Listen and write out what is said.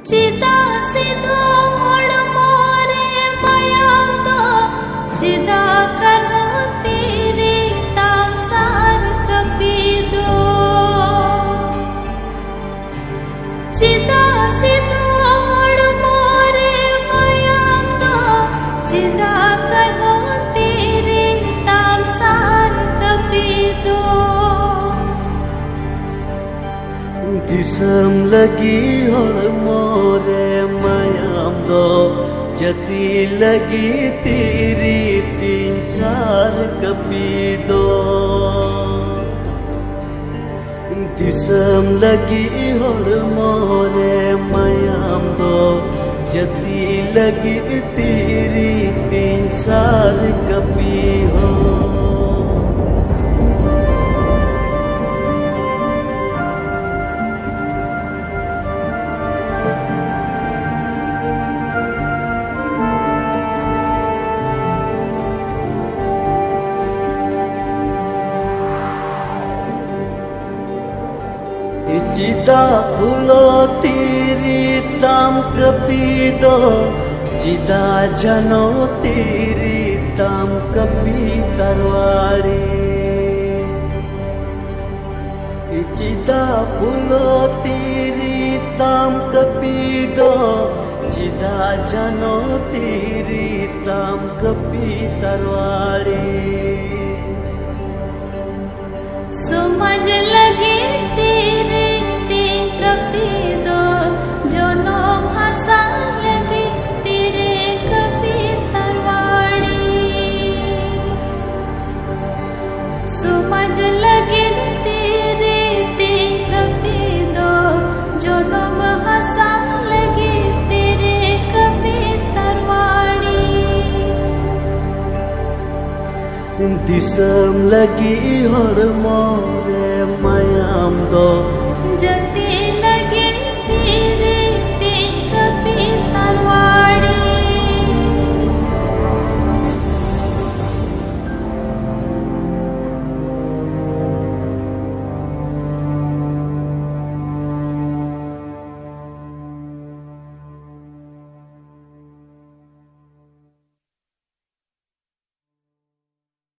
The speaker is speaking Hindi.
चिदा सिधो मोरे मयाम दो चिदा करो तेरे ताम सार कपी दो चिदा सिधो मोरे मयाम दो चिदा करो तेरे ताम सार कपी दो दिसम लगी और मोरे मयाम दो जती लगी तेरी तीन सार कपी दो दिसम लगी और मोरे मयाम दो जती लगी तेरी तीन सार कपी हो चिदा फूलो तेरी ताम कपी दो चिदा जनो तेरी ताम कपी तरवाड़ी चिदा फूलो तेरी ताम कपी दो चिदा जनो तेरी ताम कपी तरवाड़ी समझ लगे तेरे कपी दो जो नो भाषा लगे तेरे कपी तरवाड़ी समझ लगे तेरे कपी दो जो नो भाषा लगे तेरे कपी तरवाड़ी दिसम लगी और मोरे मयाम दो जती